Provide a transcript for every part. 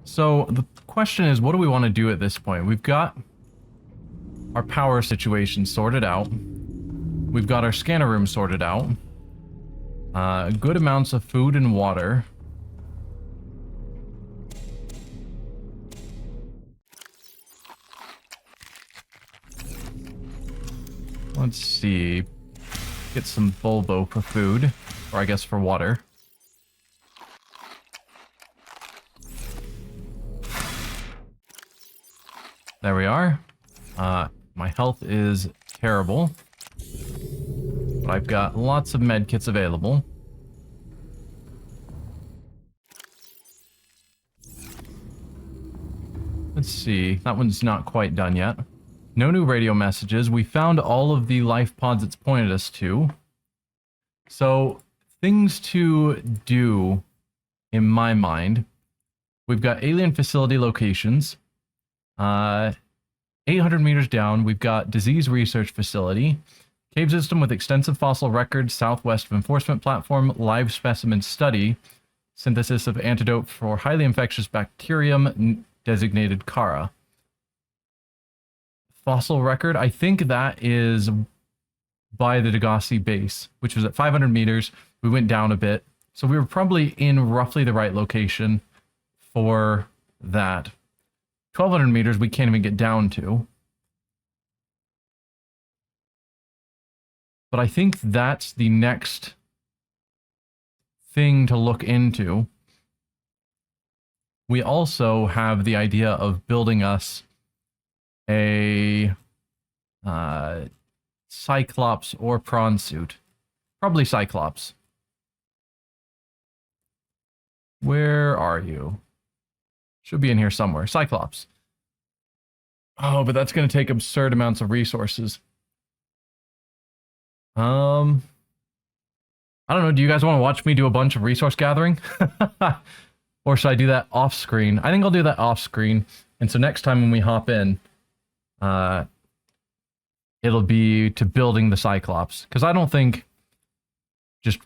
So the question is, what do we want to do at this point? We've got our power situation sorted out. We've got our scanner room sorted out. Good amounts of food and water. Let's see. Get some bulbo for food, or I guess for water. There we are. My health is terrible, but I've got lots of med kits available. Let's see. That one's not quite done yet. No new radio messages. We found all of the life pods it's pointed us to. So, things to do, in my mind. We've got alien facility locations. 800 meters down, we've got disease research facility. Cave system with extensive fossil records, southwest of enforcement platform, live specimen study. Synthesis of antidote for highly infectious bacterium designated Kara. Fossil record, I think that is by the Degassi base, which was at 500 meters. We went down a bit, so we were probably in roughly the right location for that. 1200 meters we can't even get down to. But I think that's the next thing to look into. We also have the idea of building us a Cyclops or prawn suit. Probably Cyclops. Where are you? Should be in here somewhere. Cyclops. Oh, but that's going to take absurd amounts of resources. I don't know. Do you guys want to watch me do a bunch of resource gathering? Or should I do that off screen? I think I'll do that off screen. And so next time when we hop in, it'll be to building the Cyclops. Because I don't think just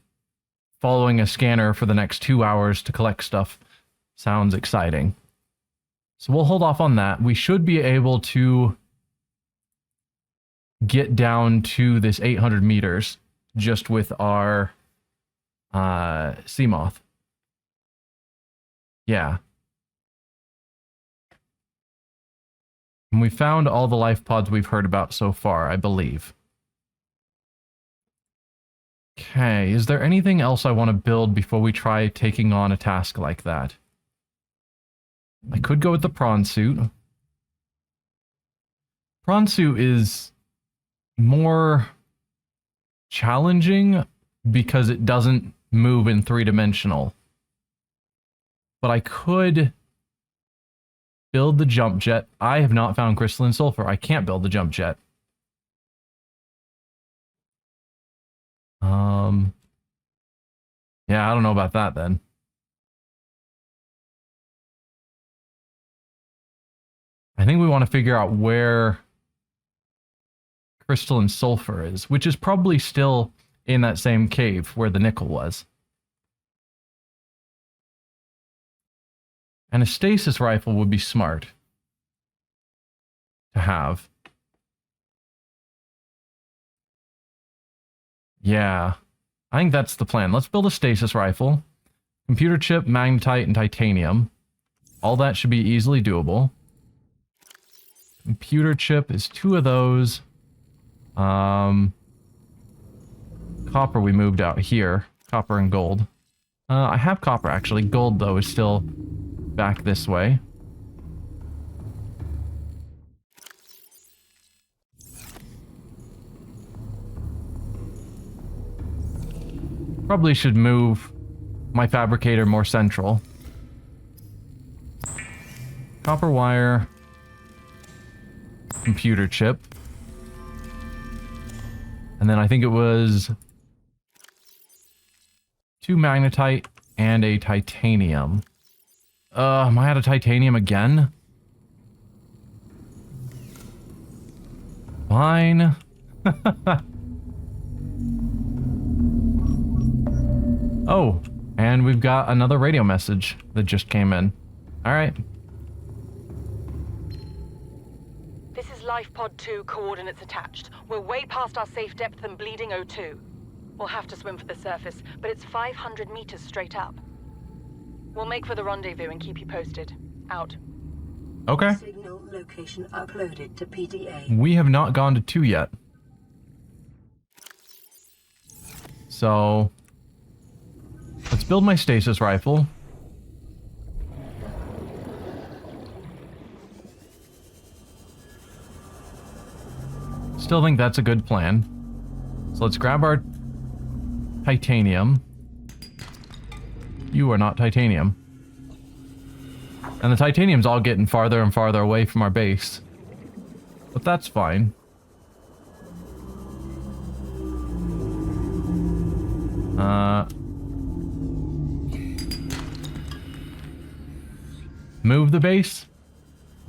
following a scanner for the next 2 hours to collect stuff sounds exciting. So we'll hold off on that. We should be able to get down to this 800 meters just with our Seamoth. Yeah. And we found all the life pods we've heard about so far, I believe. Okay, is there anything else I want to build before we try taking on a task like that? I could go with the prawn suit. Prawn suit is more challenging because it doesn't move in three-dimensional. But I could build the jump jet. I have not found crystalline sulfur. I can't build the jump jet. Yeah, I don't know about that then. I think we want to figure out where crystalline sulfur is, which is probably still in that same cave where the nickel was. And a stasis rifle would be smart to have. Yeah, I think that's the plan. Let's build a stasis rifle. Computer chip, magnetite, and titanium. All that should be easily doable. Computer chip is 2 of those. Copper we moved out here. Copper and gold. I have copper actually. Gold though is still back this way. Probably should move my fabricator more central. Copper wire. Computer chip. And then I think it was 2 magnetite and a titanium. Am I out of titanium again? Fine. Oh, and we've got another radio message that just came in. Alright. This is Life Pod 2, coordinates attached. We're way past our safe depth and bleeding O2. We'll have to swim for the surface, but it's 500 meters straight up. We'll make for the rendezvous and keep you posted. Out. Okay. Signal location uploaded to PDA. We have not gone to 2 yet. So, let's build my stasis rifle. Still think that's a good plan. So let's grab our titanium. You are not titanium. And the titanium's all getting farther and farther away from our base. But that's fine. Move the base?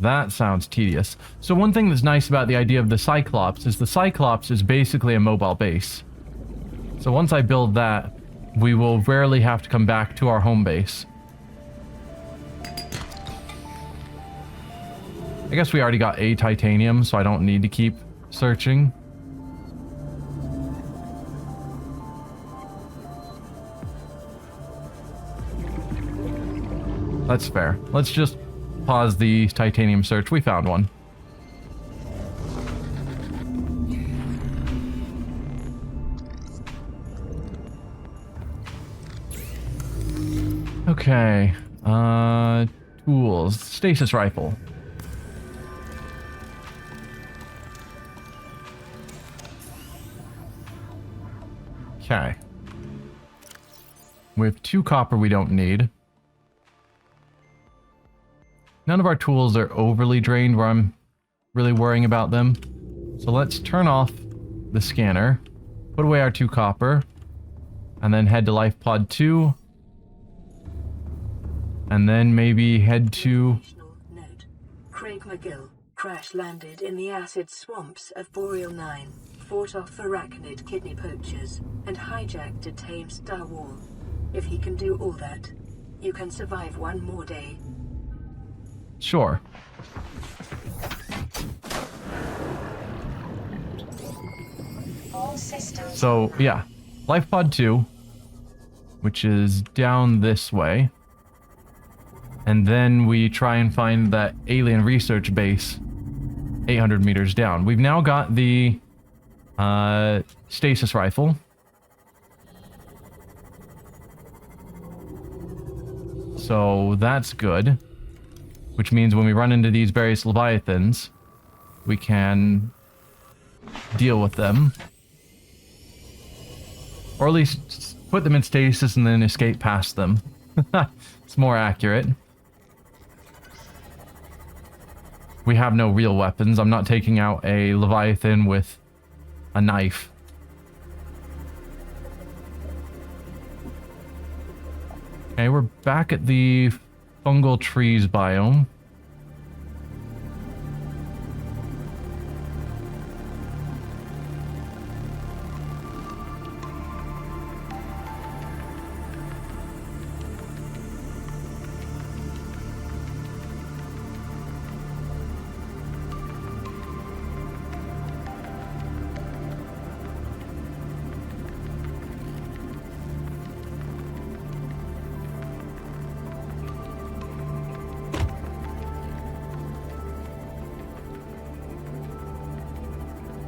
That sounds tedious. So one thing that's nice about the idea of the Cyclops is the Cyclops is basically a mobile base. So once I build that, we will rarely have to come back to our home base. I guess we already got a titanium, so I don't need to keep searching. That's fair. Let's just pause the titanium search. We found one. Okay. Tools. Stasis rifle. Okay. We have 2 copper we don't need. None of our tools are overly drained where I'm really worrying about them. So let's turn off the scanner, put away our 2 copper, and then head to Life Pod 2. And then maybe head to... Note. Craig McGill crash landed in the acid swamps of Boreal 9, fought off arachnid kidney poachers, and hijacked a tamed Star Wars. If he can do all that, you can survive one more day. Sure. All systems. So, yeah. Life Pod 2, which is down this way. And then we try and find that alien research base 800 meters down. We've now got the stasis rifle. So that's good. Which means when we run into these various leviathans, we can deal with them. Or at least put them in stasis and then escape past them. It's more accurate. We have no real weapons. I'm not taking out a leviathan with a knife. Okay, we're back at the fungal trees biome.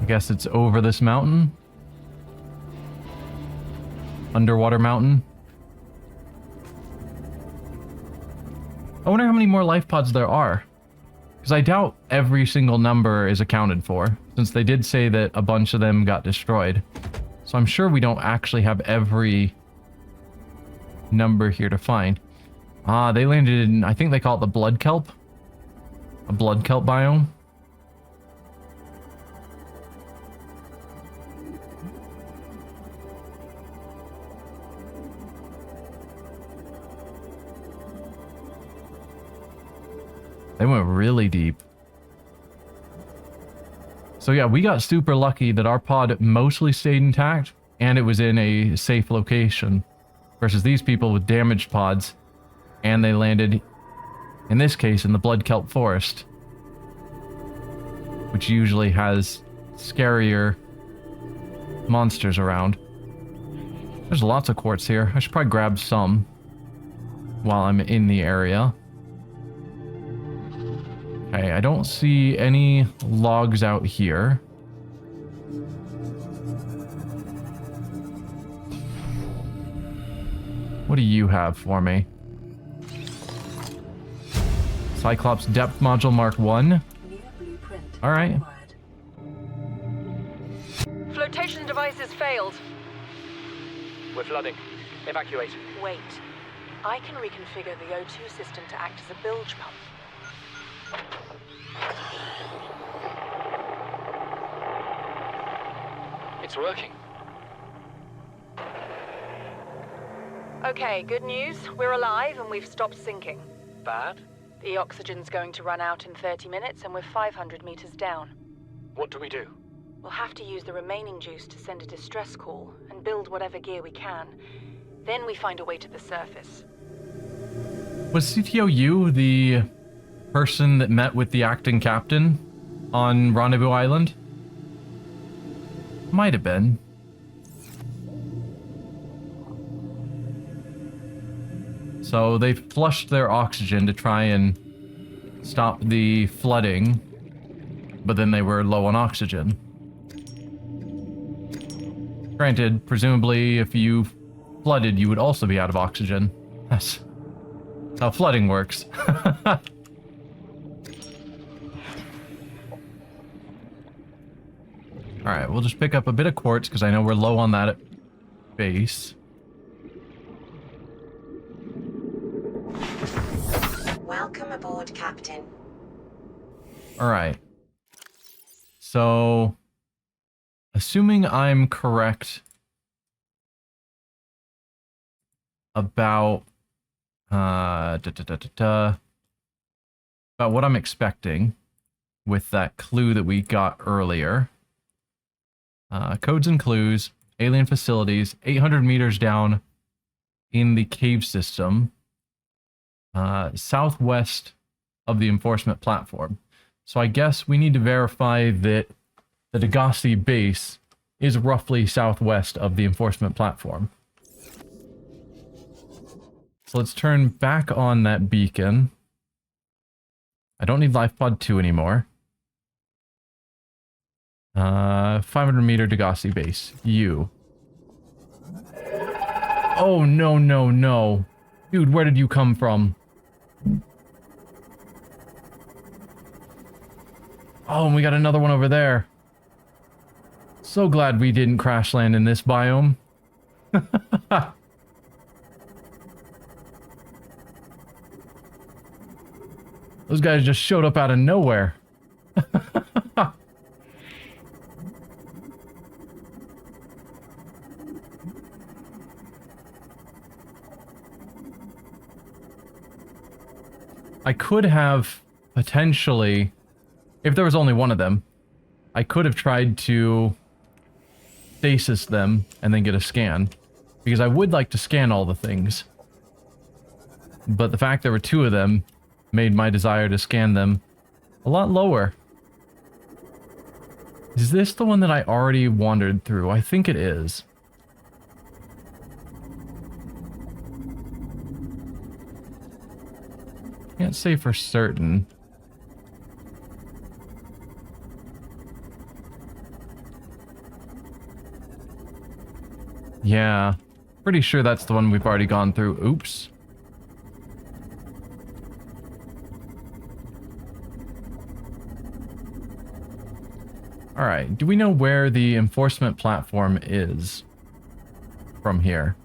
I guess it's over this mountain. Underwater mountain. I wonder how many more life pods there are. Because I doubt every single number is accounted for, since they did say that a bunch of them got destroyed. So I'm sure we don't actually have every number here to find. Ah, they landed in, I think they call it the blood kelp. A blood kelp biome. They went really deep. So yeah, we got super lucky that our pod mostly stayed intact and it was in a safe location versus these people with damaged pods and they landed In this case, in the blood kelp forest, which usually has scarier monsters around. There's lots of quartz here. I should probably grab some while I'm in the area. Okay, I don't see any logs out here. What do you have for me? Cyclops Depth Module Mark 1. Alright. Flotation devices failed. We're flooding. Evacuate. Wait. I can reconfigure the O2 system to act as a bilge pump. It's working. Okay, good news. We're alive and we've stopped sinking. Bad? The oxygen's going to run out in 30 minutes and we're 500 meters down. What do we do? We'll have to use the remaining juice to send a distress call and build whatever gear we can. Then we find a way to the surface. Was CTOU the person that met with the acting captain on Rendezvous Island? Might have been. So they flushed their oxygen to try and stop the flooding, but then they were low on oxygen. Granted, presumably if you flooded, you would also be out of oxygen. That's how flooding works. Alright, we'll just pick up a bit of quartz because I know we're low on that at base. Welcome aboard, Captain. Alright. So, assuming I'm correct about about what I'm expecting with that clue that we got earlier. Codes and clues, alien facilities, 800 meters down in the cave system, southwest of the enforcement platform. So I guess we need to verify that the Degassi base is roughly southwest of the enforcement platform. So let's turn back on that beacon. I don't need LifePod 2 anymore. 500 meter Degassi base. You. Oh, no, no, no. Dude, where did you come from? Oh, and we got another one over there. So glad we didn't crash land in this biome. Those guys just showed up out of nowhere. I could have potentially, if there was only one of them, I could have tried to stasis them and then get a scan. Because I would like to scan all the things. But the fact there were two of them made my desire to scan them a lot lower. Is this the one that I already wandered through? I think it is. Can't say for certain. Yeah, pretty sure that's the one we've already gone through. Oops. Alright, do we know where the enforcement platform is from here?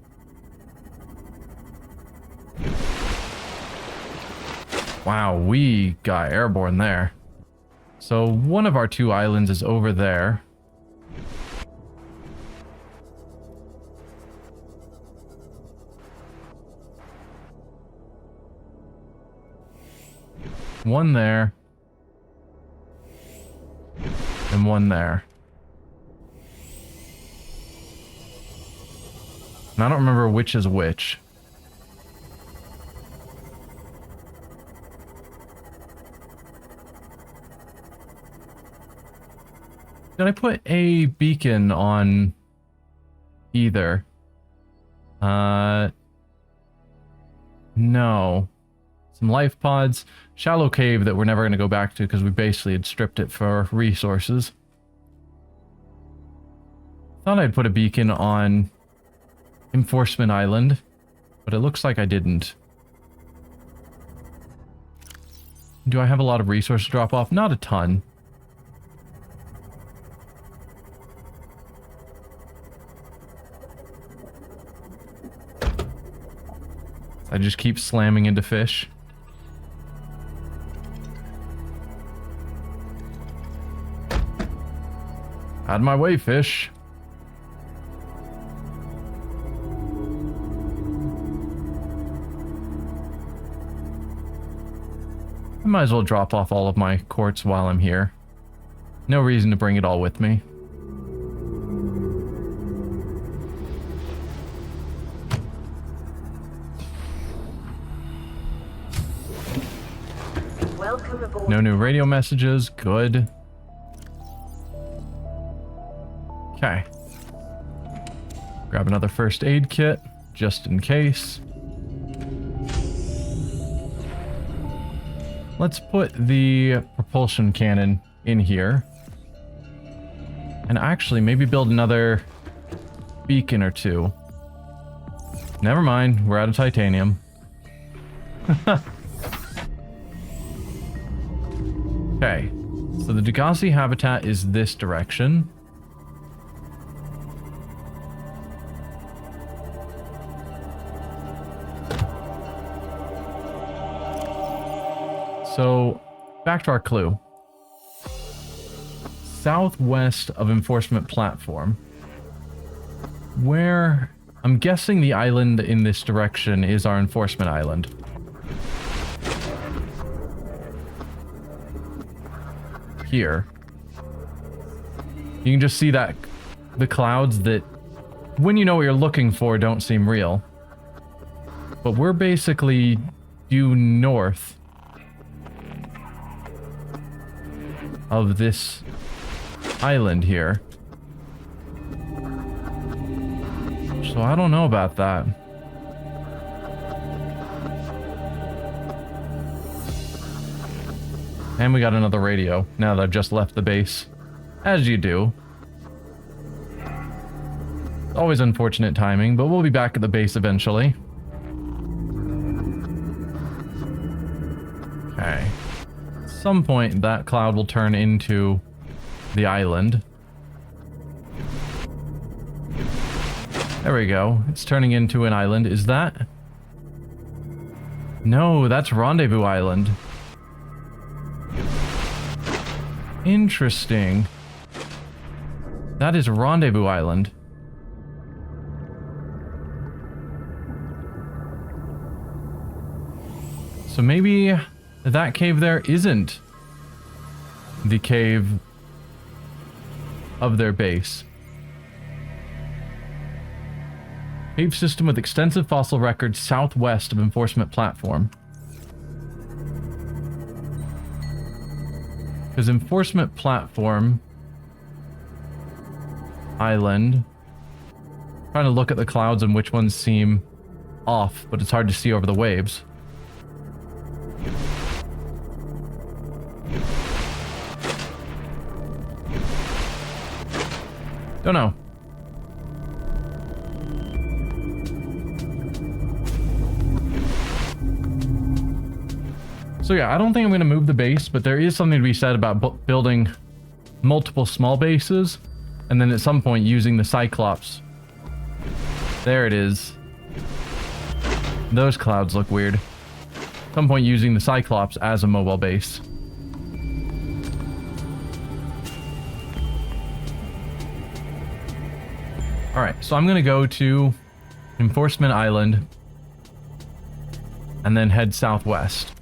Wow, we got airborne there. So one of our two islands is over there. One there. And one there. And I don't remember which is which. Did I put a beacon on either? No. Some life pods. Shallow cave that we're never going to go back to because we basically had stripped it for resources. Thought I'd put a beacon on Enforcement Island, but it looks like I didn't. Do I have a lot of resources drop off? Not a ton. I just keep slamming into fish. Out of my way, fish. I might as well drop off all of my quartz while I'm here. No reason to bring it all with me. Welcome aboard. No new radio messages. Good. Okay. Grab another first aid kit, just in case. Let's put the propulsion cannon in here. And actually, maybe build another beacon or two. Never mind, we're out of titanium. Okay, so the Degassi habitat is this direction. So, back to our clue. Southwest of Enforcement Platform. Where... I'm guessing the island in this direction is our Enforcement Island. Here. You can just see that the clouds that, when you know what you're looking for, don't seem real. But we're basically due north of this island here. So I don't know about that. And we got another radio, now that I've just left the base. As you do. Always unfortunate timing, but we'll be back at the base eventually. Okay. At some point, that cloud will turn into the island. There we go. It's turning into an island. Is that... No, that's Rendezvous Island. Interesting. That is Rendezvous Island. So maybe that cave there isn't the cave of their base. Cave system with extensive fossil records southwest of Enforcement Platform. Because Enforcement Platform Island. Trying to look at the clouds and which ones seem off, but it's hard to see over the waves. Don't know. So yeah, I don't think I'm going to move the base, but there is something to be said about building multiple small bases, and then at some point using the Cyclops. There it is. Those clouds look weird. At some point using the Cyclops as a mobile base. Alright, so I'm going to go to Enforcement Island and then head southwest.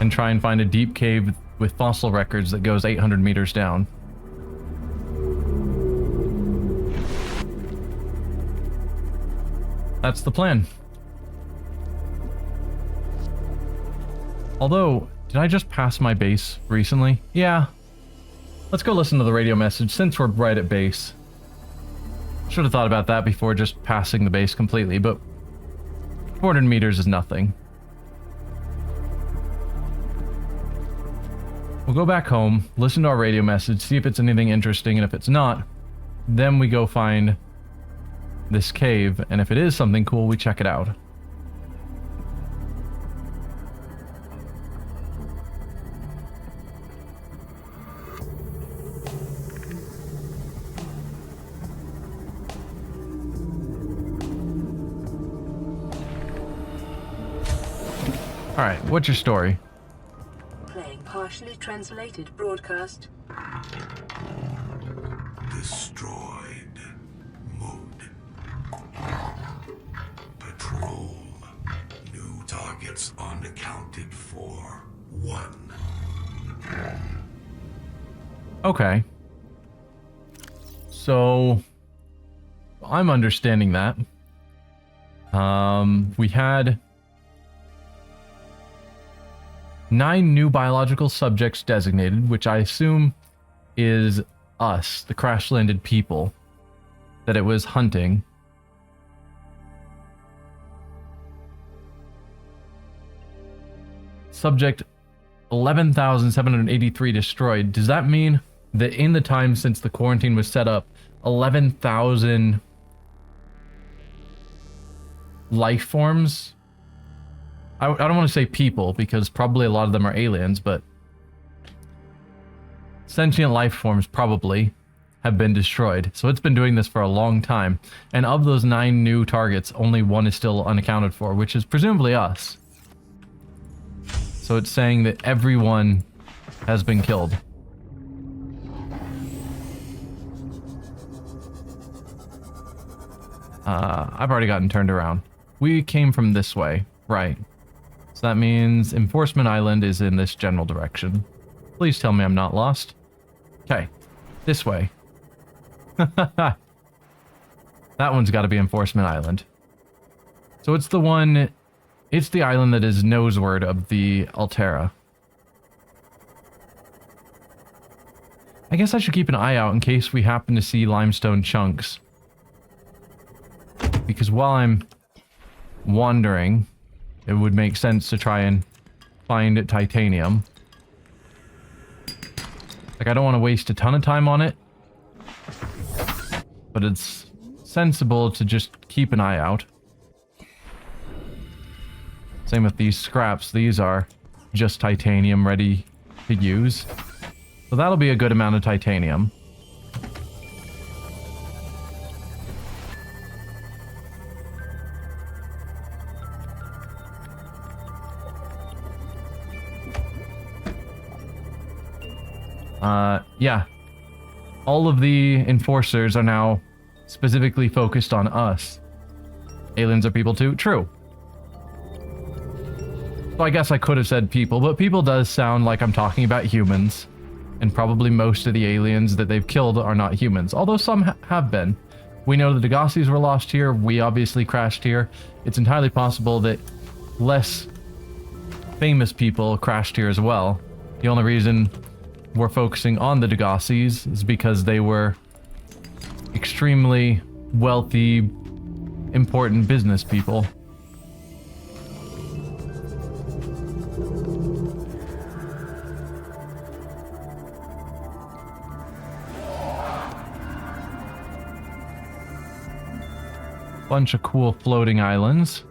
And try and find a deep cave with fossil records that goes 800 meters down. That's the plan. Although, did I just pass my base recently? Yeah. Let's go listen to the radio message since we're right at base. Should have thought about that before just passing the base completely, but 400 meters is nothing. We'll go back home, listen to our radio message, see if it's anything interesting, and if it's not, then we go find this cave, and if it is something cool, we check it out. Alright, what's your story? Playing partially translated broadcast. Destroyed. Mode. Patrol. New targets unaccounted for. 1. Okay. So, I'm understanding that. We had 9 new biological subjects designated, which I assume is us, the crash-landed people, that it was hunting. Subject 11,783 destroyed. Does that mean that in the time since the quarantine was set up, 11,000 life forms? I don't want to say people, because probably a lot of them are aliens, but sentient life forms probably have been destroyed. So it's been doing this for a long time. And of those 9 new targets, only 1 is still unaccounted for, which is presumably us. So it's saying that everyone has been killed. I've already gotten turned around. We came from this way, right? So that means Enforcement Island is in this general direction. Please tell me I'm not lost. Okay, this way. That one's got to be Enforcement Island. So it's the one... It's the island that is noseward of the Altera. I guess I should keep an eye out in case we happen to see limestone chunks. Because while I'm wandering, it would make sense to try and find titanium. Like, I don't want to waste a ton of time on it, but it's sensible to just keep an eye out. Same with these scraps. These are just titanium ready to use. So that'll be a good amount of titanium. Yeah. All of the enforcers are now specifically focused on us. Aliens are people too? True. So I guess I could have said people, but people does sound like I'm talking about humans. And probably most of the aliens that they've killed are not humans, although some have been. We know the Degassis were lost here, we obviously crashed here. It's entirely possible that less famous people crashed here as well. The only reason we're focusing on the Degassis is because they were extremely wealthy, important business people. Bunch of cool floating islands.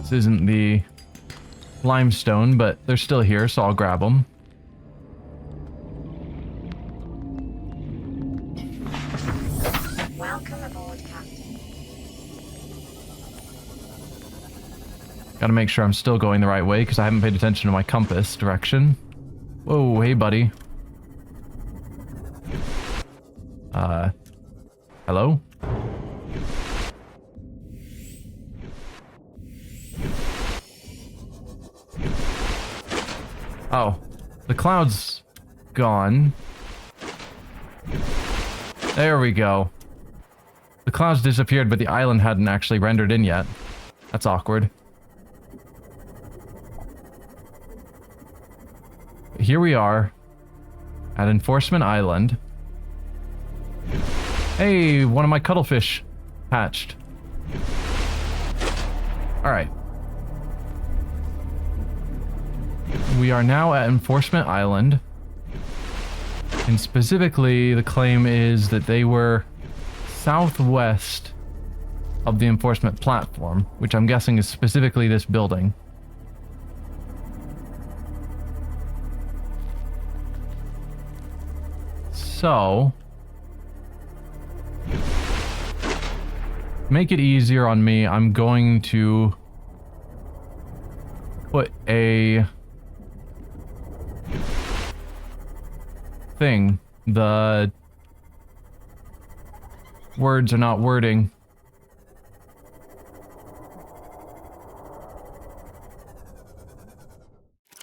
This isn't the limestone, but they're still here, so I'll grab them. Welcome aboard, Captain. Gotta make sure I'm still going the right way, because I haven't paid attention to my compass direction. Whoa, hey buddy. Hello? Oh, the cloud's gone. There we go. The clouds disappeared, but the island hadn't actually rendered in yet. That's awkward. Here we are at Enforcement Island. Hey, one of my cuttlefish hatched. Alright. We are now at Enforcement Island. And specifically, the claim is that they were southwest of the enforcement platform, which I'm guessing is specifically this building. So, make it easier on me, I'm going to put a thing. The words are not wording.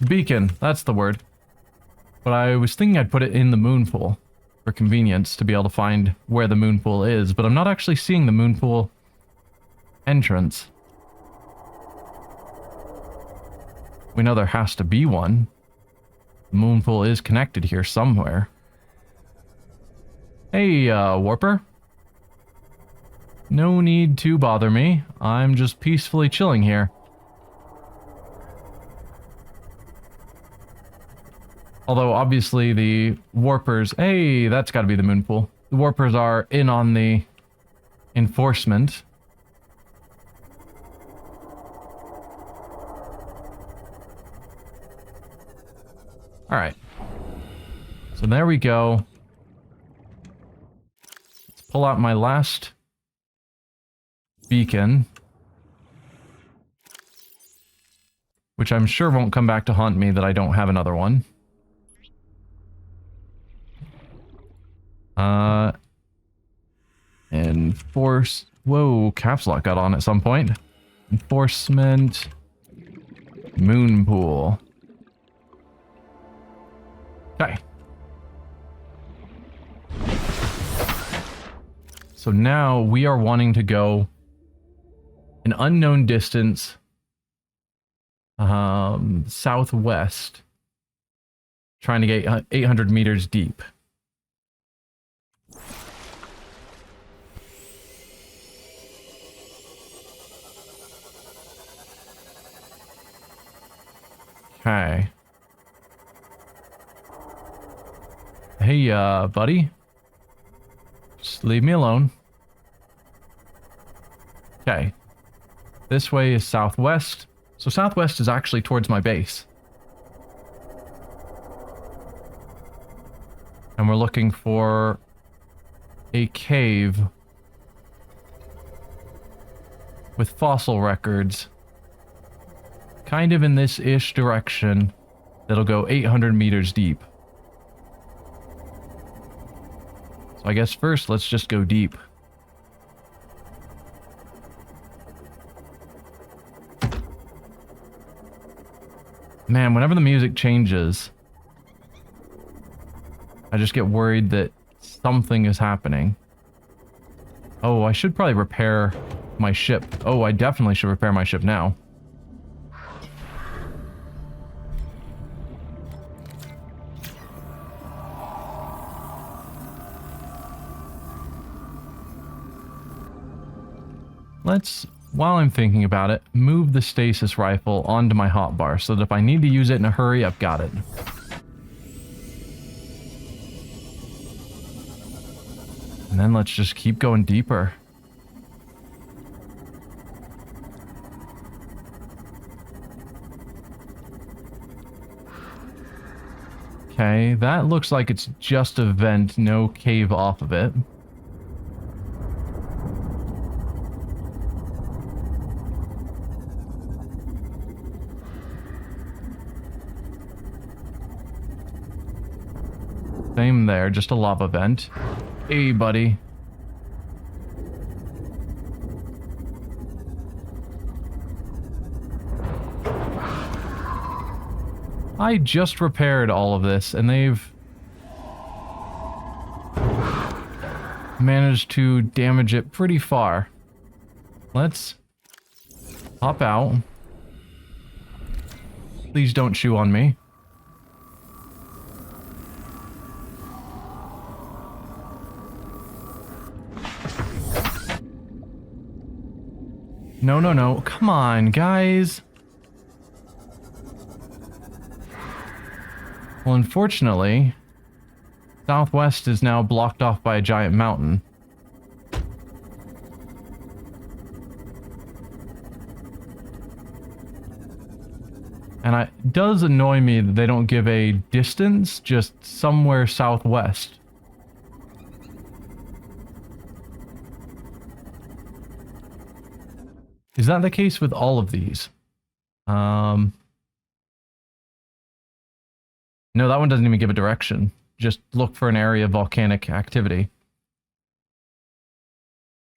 Beacon, that's the word. But I was thinking I'd put it in the moon pool for convenience to be able to find where the moon pool is, but I'm not actually seeing the moon pool entrance. We know there has to be one. The moon pool is connected here somewhere. Hey, Warper. No need to bother me. I'm just peacefully chilling here. Although, obviously, the Warpers... Hey, that's gotta be the moon pool. The Warpers are in on the enforcement. Alright. So there we go. Let's pull out my last beacon. Which I'm sure won't come back to haunt me that I don't have another one. Enforce... Whoa, caps lock got on at some point. Enforcement... Moon pool. Okay. So now we are wanting to go an unknown distance southwest, trying to get 800 meters deep. Okay. Hey, buddy. Just leave me alone. Okay. This way is southwest. So southwest is actually towards my base. And we're looking for a cave with fossil records. Kind of in this ish direction. That'll go 800 meters deep. So I guess first let's just go deep. Man, whenever the music changes, I just get worried that something is happening. Oh, I should probably repair my ship. Oh, I definitely should repair my ship now. Let's, while I'm thinking about it, move the stasis rifle onto my hotbar so that if I need to use it in a hurry, I've got it. And then let's just keep going deeper. Okay, that looks like it's just a vent, no cave off of it. Same there, just a lava vent. Hey, buddy. I just repaired all of this, and they've... managed to damage it pretty far. Let's hop out. Please don't chew on me. No, no, no. Come on, guys. Well, unfortunately, southwest is now blocked off by a giant mountain. And it does annoy me that they don't give a distance, just somewhere southwest. Is that the case with all of these? No, that one doesn't even give a direction. Just look for an area of volcanic activity.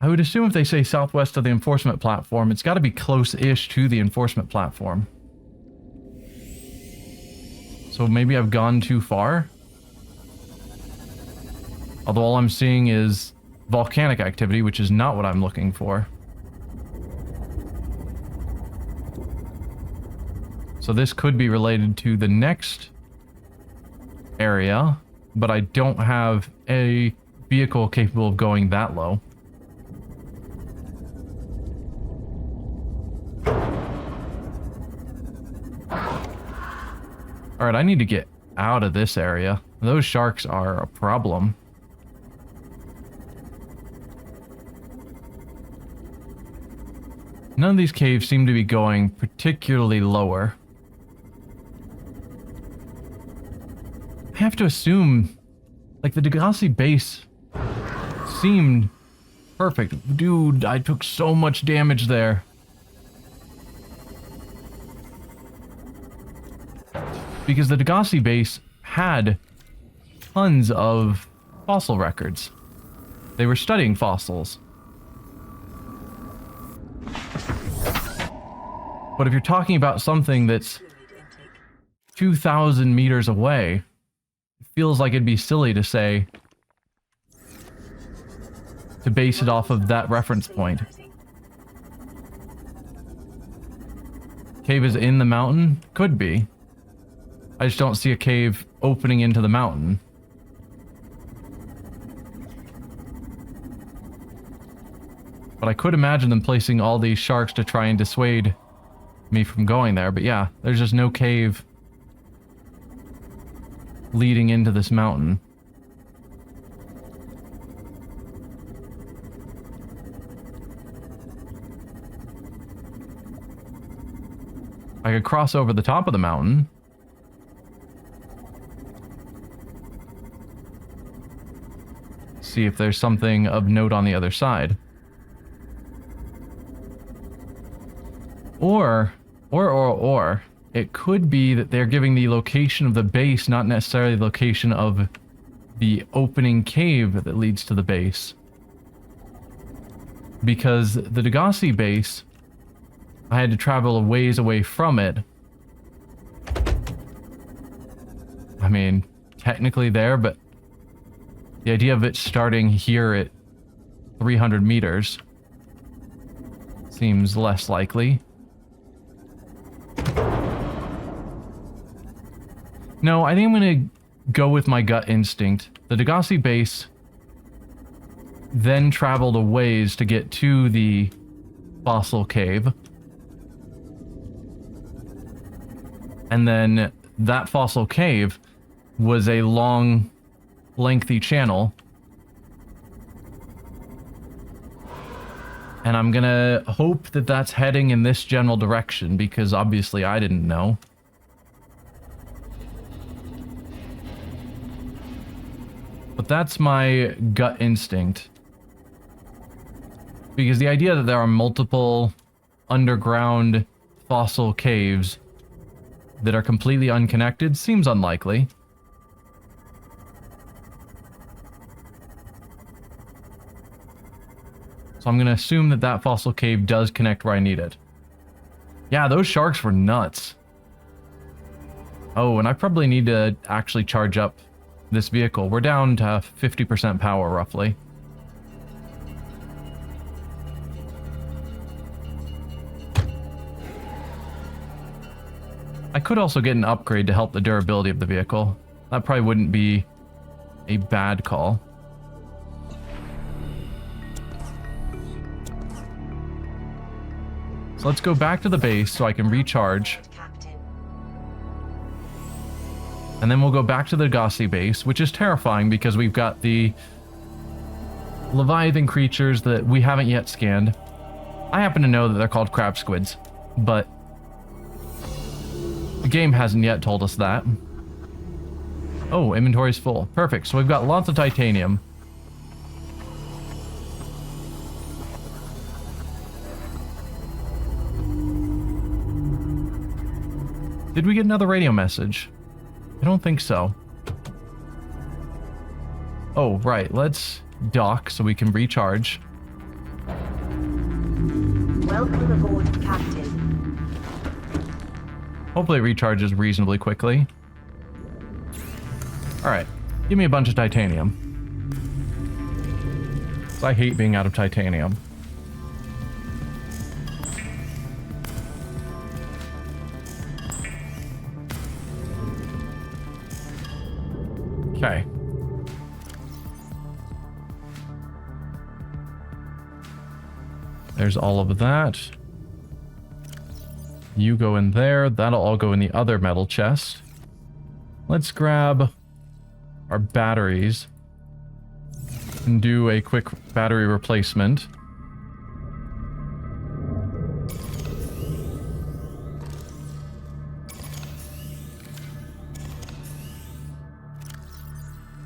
I would assume if they say southwest of the enforcement platform, it's got to be close-ish to the enforcement platform. So maybe I've gone too far? Although all I'm seeing is volcanic activity, which is not what I'm looking for. So this could be related to the next area, but I don't have a vehicle capable of going that low. Alright, I need to get out of this area. Those sharks are a problem. None of these caves seem to be going particularly lower. I have to assume, like, the Degassi base seemed perfect. Dude, I took so much damage there. Because the Degassi base had tons of fossil records. They were studying fossils. But if you're talking about something that's 2,000 meters away, it feels like it'd be silly to say, to base it off of that reference point. Cave is in the mountain? Could be. I just don't see a cave opening into the mountain. But I could imagine them placing all these sharks to try and dissuade me from going there. But yeah, there's just no cave leading into this mountain. I could cross over the top of the mountain. See if there's something of note on the other side. Or, it could be that they're giving the location of the base, not necessarily the location of the opening cave that leads to the base. Because the Degassi base, I had to travel a ways away from it. I mean, technically there, but the idea of it starting here at 300 meters seems less likely. No, I think I'm going to go with my gut instinct. The Degassi base then traveled a ways to get to the fossil cave. And then that fossil cave was a long, lengthy channel. And I'm gonna hope that that's heading in this general direction, because obviously I didn't know. But that's my gut instinct. Because the idea that there are multiple underground fossil caves that are completely unconnected seems unlikely. So I'm going to assume that that fossil cave does connect where I need it. Yeah, those sharks were nuts. Oh, and I probably need to actually charge up this vehicle. We're down to 50% power, roughly. I could also get an upgrade to help the durability of the vehicle. That probably wouldn't be a bad call. So let's go back to the base so I can recharge. Captain. And then we'll go back to the Gossi base, which is terrifying because we've got the Leviathan creatures that we haven't yet scanned. I happen to know that they're called crab squids, but the game hasn't yet told us that. Oh, inventory's full. Perfect. So we've got lots of titanium. Did we get another radio message? I don't think so. Oh, right. Let's dock so we can recharge. Welcome aboard, Captain. Hopefully it recharges reasonably quickly. Alright. Give me a bunch of titanium. 'Cause I hate being out of titanium. Okay. There's all of that. You go in there. That'll all go in the other metal chest. Let's grab our batteries and do a quick battery replacement.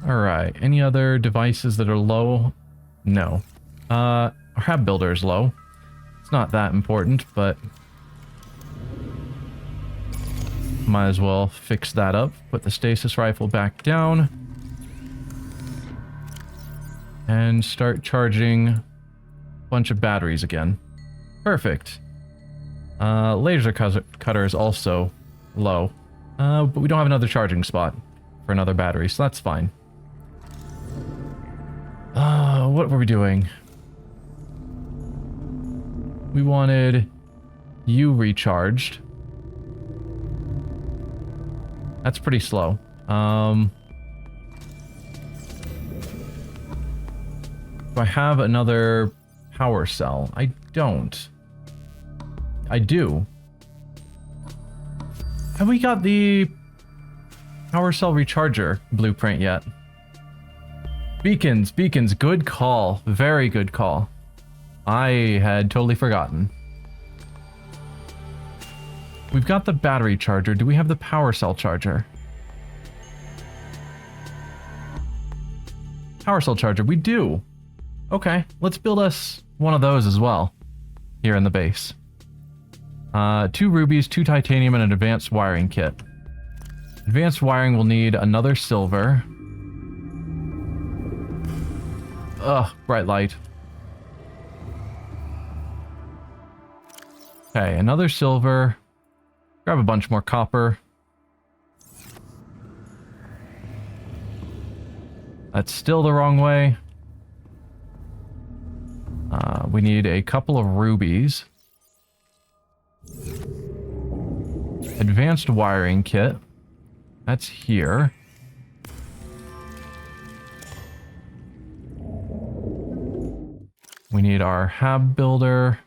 Alright, any other devices that are low? No. Our hab builder is low. It's not that important, but might as well fix that up. Put the stasis rifle back down. And start charging a bunch of batteries again. Perfect. Laser cutter is also low. But we don't have another charging spot for another battery, so that's fine. What were we doing? We wanted you recharged. That's pretty slow. Do I have another power cell? I don't. I do. Have we got the power cell recharger blueprint yet? Beacons, beacons, good call. Very good call. I had totally forgotten. We've got the battery charger. Do we have the power cell charger? Power cell charger, we do. Okay, let's build us one of those as well. Here in the base. 2 rubies, 2 titanium, and an advanced wiring kit. Advanced wiring will need another silver. Ugh, bright light. Okay, another silver. Grab a bunch more copper. That's still the wrong way. We need a couple of rubies. Advanced wiring kit. That's here. We need our hab builder.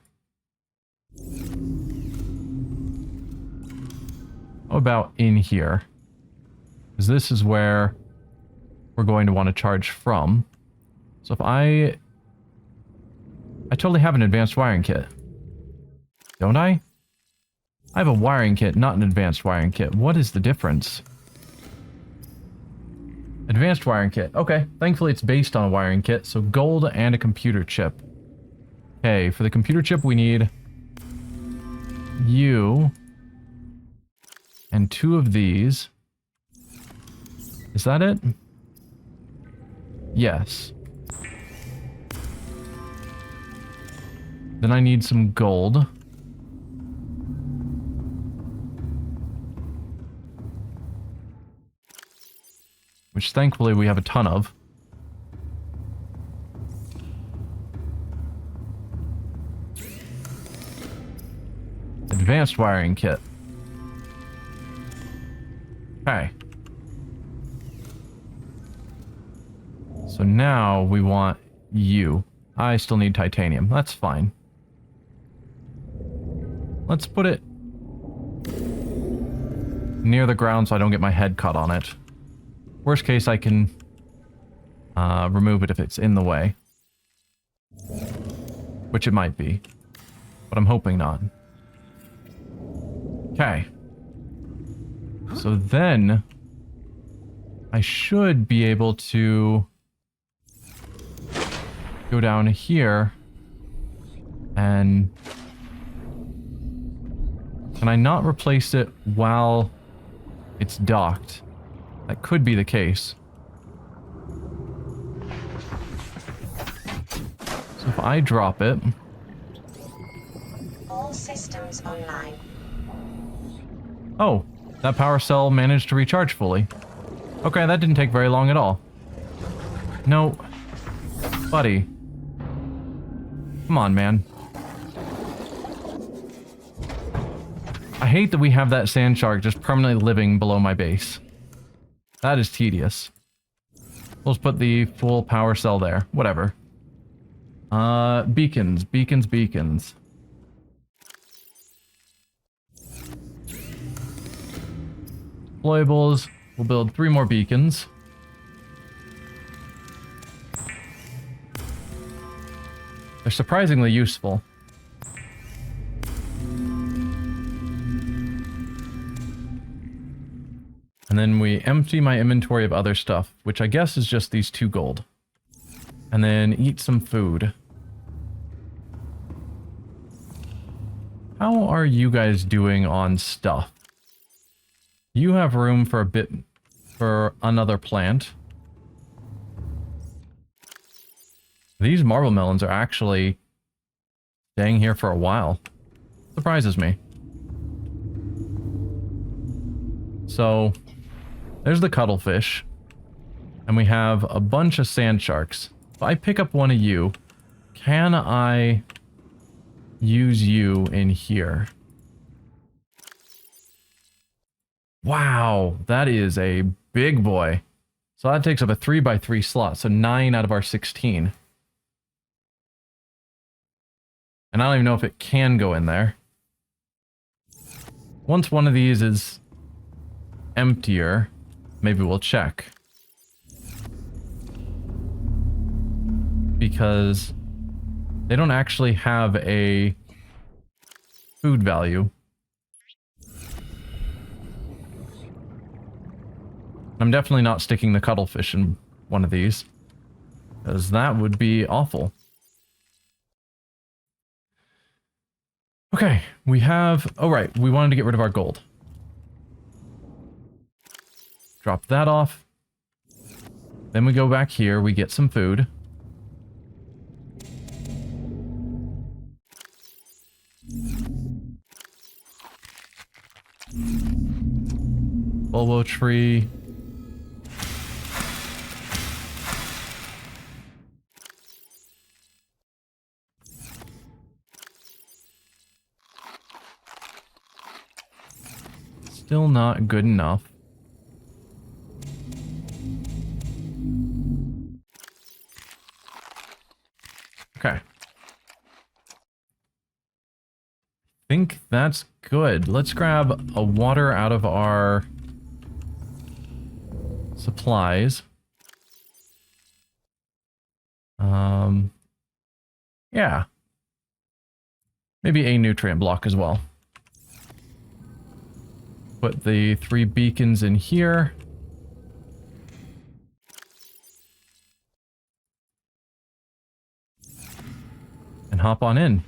How about in here? Because this is where we're going to want to charge from. So if I totally have an advanced wiring kit. Don't I? I have a wiring kit, not an advanced wiring kit. What is the difference? Advanced wiring kit. Okay, thankfully it's based on a wiring kit, so gold and a computer chip. Okay, for the computer chip we need you and 2 of these. Is that it? Yes. Then I need some gold. Which thankfully we have a ton of. Advanced wiring kit. Okay. So now we want you. I still need titanium. That's fine. Let's put it near the ground so I don't get my head caught on it. Worst case, I can remove it if it's in the way. Which it might be. But I'm hoping not. Okay. So then I should be able to go down here and can I not replace it while it's docked? That could be the case. So if I drop it... All systems online. Oh, that power cell managed to recharge fully. Okay, that didn't take very long at all. No. Buddy. Come on, man. I hate that we have that sand shark just permanently living below my base. That is tedious. We'll just put the full power cell there. Whatever. Beacons, beacons, beacons. Deployables. We'll build 3 more beacons. They're surprisingly useful. And then we empty my inventory of other stuff, which I guess is just these 2 gold. And then eat some food. How are you guys doing on stuff? You have room for a bit for another plant. These marble melons are actually staying here for a while. Surprises me. So, there's the cuttlefish. And we have a bunch of sand sharks. If I pick up one of you, can I use you in here? Wow, that is a big boy. So that takes up a 3x3 slot, so 9 out of our 16. And I don't even know if it can go in there. Once one of these is emptier, maybe we'll check. Because they don't actually have a food value. I'm definitely not sticking the cuttlefish in one of these, because that would be awful. Okay, we have... Oh, right, we wanted to get rid of our gold. Drop that off. Then we go back here, we get some food. Bulbo tree. Still not good enough. Okay. Think that's good. Let's grab a water out of our supplies. Yeah. Maybe a nutrient block as well. Put the 3 beacons in here. And hop on in.